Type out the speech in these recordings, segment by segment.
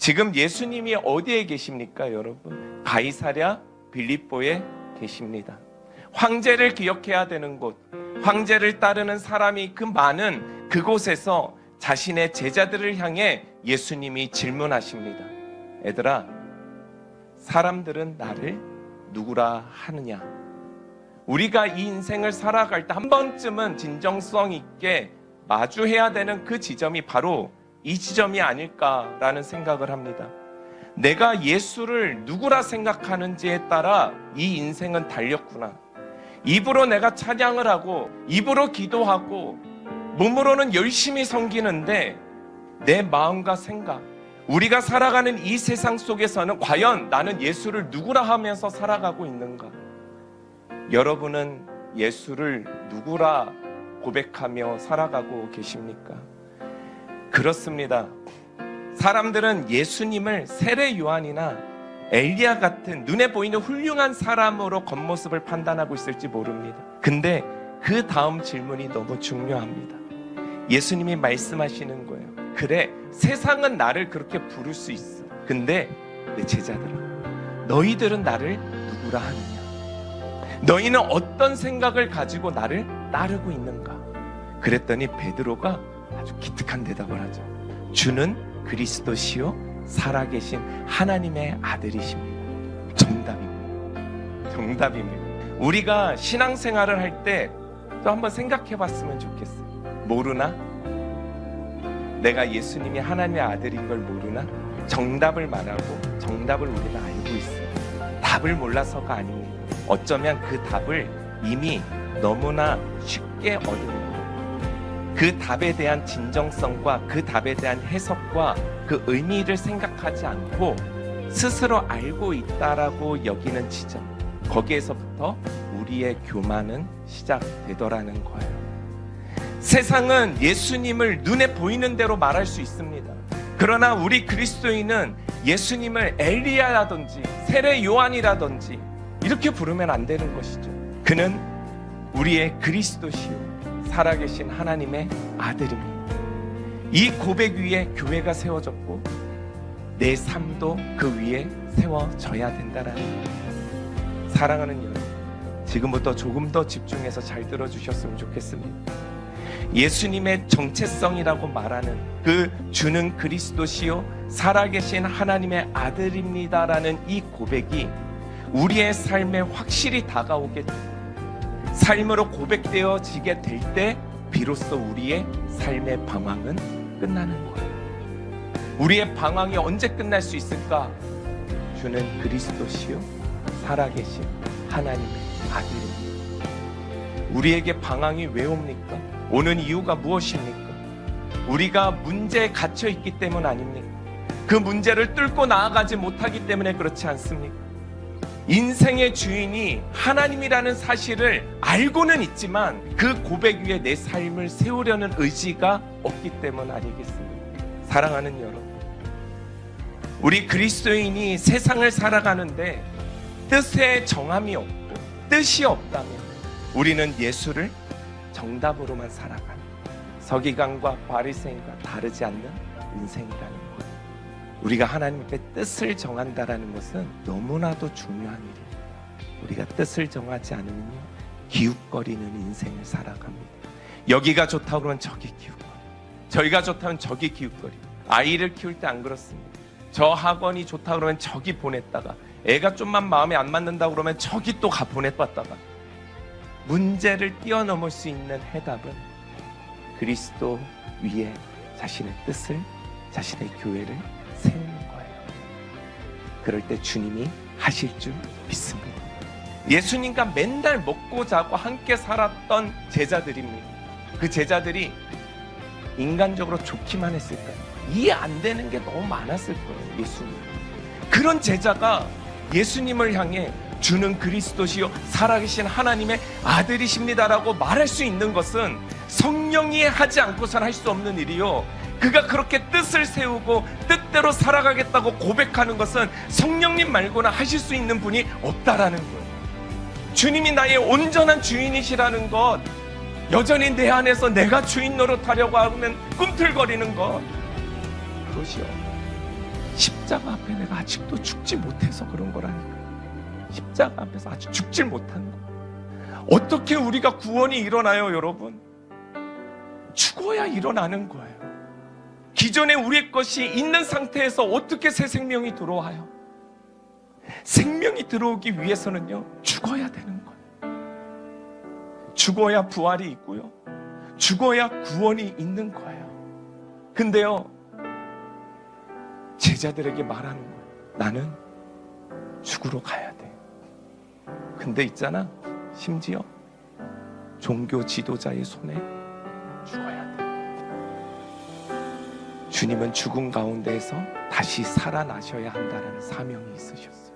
지금 예수님이 어디에 계십니까, 여러분? 가이사랴 빌립보에 계십니다. 황제를 기억해야 되는 곳, 황제를 따르는 사람이 그 많은 그곳에서 자신의 제자들을 향해 예수님이 질문하십니다. 얘들아, 사람들은 나를 누구라 하느냐? 우리가 이 인생을 살아갈 때 한 번쯤은 진정성 있게 마주해야 되는 그 지점이 바로 이 지점이 아닐까라는 생각을 합니다. 내가 예수를 누구라 생각하는지에 따라 이 인생은 달렸구나. 입으로 내가 찬양을 하고 입으로 기도하고 몸으로는 열심히 섬기는데 내 마음과 생각, 우리가 살아가는 이 세상 속에서는 과연 나는 예수를 누구라 하면서 살아가고 있는가? 여러분은 예수를 누구라 고백하며 살아가고 계십니까? 그렇습니다. 사람들은 예수님을 세례 요한이나 엘리야 같은 눈에 보이는 훌륭한 사람으로 겉모습을 판단하고 있을지 모릅니다. 근데 그 다음 질문이 너무 중요합니다. 예수님이 말씀하시는 거예요. 그래, 세상은 나를 그렇게 부를 수 있어. 근데 내 제자들아, 너희들은 나를 누구라 하느냐? 너희는 어떤 생각을 가지고 나를 따르고 있는가? 그랬더니 베드로가 아주 기특한 대답을 하죠. 주는 그리스도시요 살아계신 하나님의 아들이십니다. 정답입니다. 우리가 신앙생활을 할 때 또 한번 생각해 봤으면 좋겠어요. 모르나? 내가 예수님이 하나님의 아들인 걸 모르나? 정답을 말하고 정답을 우리가 알고 있어요. 답을 몰라서가 아닙니다. 어쩌면 그 답을 이미 너무나 쉽게 얻은 거예요. 그 답에 대한 진정성과 그 답에 대한 해석과 그 의미를 생각하지 않고 스스로 알고 있다라고 여기는 지점, 거기에서부터 우리의 교만은 시작되더라는 거예요. 세상은 예수님을 눈에 보이는 대로 말할 수 있습니다. 그러나 우리 그리스도인은 예수님을 엘리야라든지 세례 요한이라든지 이렇게 부르면 안 되는 것이죠. 그는 우리의 그리스도시요 살아계신 하나님의 아들입니다. 이 고백 위에 교회가 세워졌고 내 삶도 그 위에 세워져야 된다라는 거예요. 사랑하는 여러분, 지금부터 조금 더 집중해서 잘 들어주셨으면 좋겠습니다. 예수님의 정체성이라고 말하는 그 주는 그리스도시요 살아계신 하나님의 아들입니다라는 이 고백이 우리의 삶에 확실히 다가오게 됩니다. 삶으로 고백되어지게 될 때 비로소 우리의 삶의 방황은 끝나는 거예요. 우리의 방황이 언제 끝날 수 있을까? 주는 그리스도시요 살아계신 하나님의 아들입니다. 우리에게 방황이 왜 옵니까? 오는 이유가 무엇입니까? 우리가 문제에 갇혀 있기 때문 아닙니까? 그 문제를 뚫고 나아가지 못하기 때문에 그렇지 않습니까? 인생의 주인이 하나님이라는 사실을 알고는 있지만 그 고백 위에 내 삶을 세우려는 의지가 없기 때문 아니겠습니까? 사랑하는 여러분, 우리 그리스도인이 세상을 살아가는데 뜻에 정함이 없고 뜻이 없다면 우리는 예수를 정답으로만 살아가는 서기관과 바리새인과 다르지 않는 인생이라는 거예요. 우리가 하나님께 뜻을 정한다라는 것은 너무나도 중요한 일이에요. 우리가 뜻을 정하지 않으면요, 기웃거리는 인생을 살아갑니다. 여기가 좋다고 그러면 저기 기웃거리고, 저기가 좋다면 저기 기웃거리고. 아이를 키울 때 안 그렇습니다. 저 학원이 좋다고 그러면 저기 보냈다가, 애가 좀만 마음에 안 맞는다고 그러면 저기 또 보내봤다가. 문제를 뛰어넘을 수 있는 해답은 그리스도 위에 자신의 뜻을, 자신의 교회를 세우는 거예요. 그럴 때 주님이 하실 줄 믿습니다. 예수님과 맨날 먹고 자고 함께 살았던 제자들입니다. 그 제자들이 인간적으로 좋기만 했을까요? 이해 안 되는 게 너무 많았을 거예요. 예수님. 그런 제자가 예수님을 향해 주는 그리스도시요 살아계신 하나님의 아들이십니다라고 말할 수 있는 것은 성령이 하지 않고선 할 수 없는 일이요, 그가 그렇게 뜻을 세우고 뜻대로 살아가겠다고 고백하는 것은 성령님 말고는 하실 수 있는 분이 없다라는 거예요. 주님이 나의 온전한 주인이시라는 것, 여전히 내 안에서 내가 주인 노릇하려고 하면 꿈틀거리는 것, 그것이요 십자가 앞에 내가 아직도 죽지 못해서 그런 거라니까. 십자가 앞에서 아직 죽질 못한 거. 어떻게 우리가 구원이 일어나요, 여러분? 죽어야 일어나는 거예요. 기존에 우리의 것이 있는 상태에서 어떻게 새 생명이 들어와요? 생명이 들어오기 위해서는요, 죽어야 되는 거예요. 죽어야 부활이 있고요, 죽어야 구원이 있는 거예요. 근데요, 제자들에게 말하는 거예요. 나는 죽으러 가야 돼. 근데 있잖아, 심지어 종교 지도자의 손에 죽어야 돼. 주님은 죽음 가운데에서 다시 살아나셔야 한다는 사명이 있으셨어요.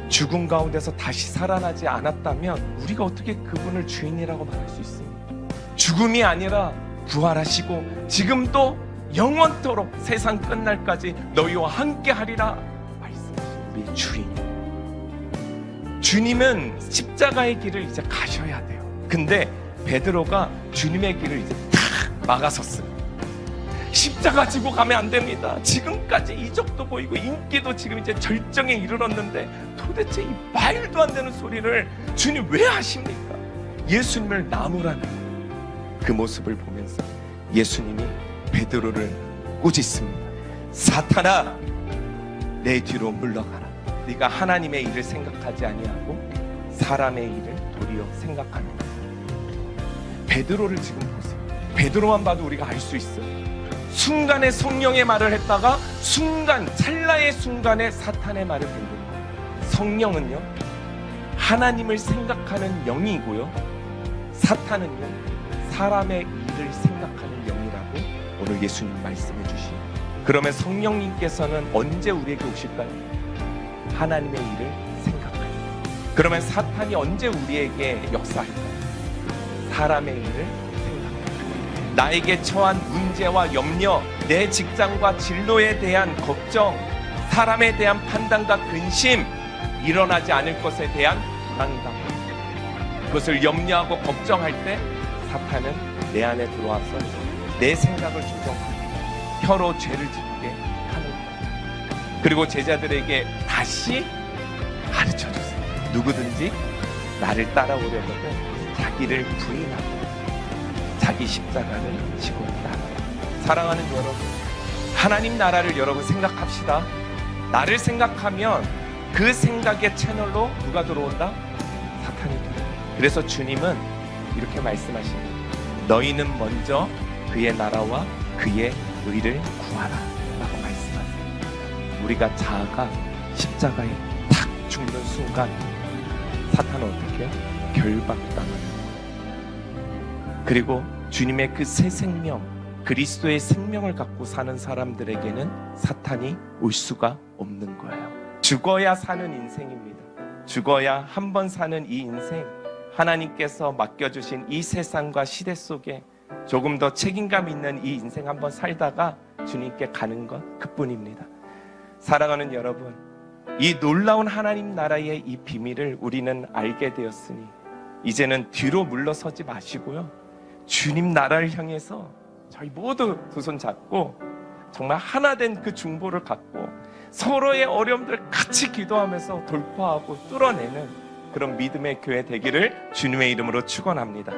죽음 가운데서 다시 살아나지 않았다면 우리가 어떻게 그분을 주인이라고 말할 수 있습니까? 죽음이 아니라 부활하시고 지금도 영원토록 세상 끝날까지 너희와 함께 하리라 말씀하신 우리 주인. 주님은 십자가의 길을 이제 가셔야 돼요. 근데 베드로가 주님의 길을 이제 탁 막아섰어요. 십자가 지고 가면 안 됩니다. 지금까지 이적도 보이고 인기도 지금 이제 절정에 이르렀는데 도대체 이 말도 안 되는 소리를 주님 왜 하십니까? 예수님을 나무라는 그 모습을 보면서 예수님이 베드로를 꾸짖습니다. 사탄아, 내 뒤로 물러가라. 네가 하나님의 일을 생각하지 아니하고 사람의 일을 도리어 생각하는다. 베드로를 지금 보세요. 베드로만 봐도 우리가 알 수 있어요. 순간에 성령의 말을 했다가 순간, 찰나의 순간에 사탄의 말을 듣는 거예요. 성령은요, 하나님을 생각하는 영이고요, 사탄은요, 사람의 일을 생각하는 영이라고 오늘 예수님 말씀해 주시죠. 그러면 성령님께서는 언제 우리에게 오실까요? 하나님의 일을 생각해요. 그러면 사탄이 언제 우리에게 역사할까요? 사람의 일을 생각해요. 나에게 처한 문제와 염려, 내 직장과 진로에 대한 걱정, 사람에 대한 판단과 근심, 일어나지 않을 것에 대한 불안감, 그것을 염려하고 걱정할 때 사탄은 내 안에 들어와서 내 생각을 조정하고 혀로 죄를 짓게 하는 거예요. 그리고 제자들에게 다시 가르쳐주세요. 누구든지 나를 따라오려거든 자기를 부인하고 자기 십자가를 지고 따라라. 사랑하는 여러분, 하나님 나라를 여러분 생각합시다. 나를 생각하면 그 생각의 채널로 누가 들어온다? 사탄이 들어온다. 그래서 주님은 이렇게 말씀하십니다. 너희는 먼저 그의 나라와 그의 의를 구하라 라고 말씀하세요. 우리가 자아가 십자가에 탁 죽는 순간 사탄은 어떻게 해요? 결박당하는 거예요. 그리고 주님의 그 새 생명, 그리스도의 생명을 갖고 사는 사람들에게는 사탄이 올 수가 없는 거예요. 죽어야 사는 인생입니다. 죽어야 한 번 사는 이 인생, 하나님께서 맡겨주신 이 세상과 시대 속에 조금 더 책임감 있는 이 인생 한번 살다가 주님께 가는 것 그뿐입니다. 사랑하는 여러분, 이 놀라운 하나님 나라의 이 비밀을 우리는 알게 되었으니 이제는 뒤로 물러서지 마시고요, 주님 나라를 향해서 저희 모두 두 손 잡고 정말 하나 된 그 중보를 갖고 서로의 어려움들을 같이 기도하면서 돌파하고 뚫어내는 그런 믿음의 교회 되기를 주님의 이름으로 축원합니다.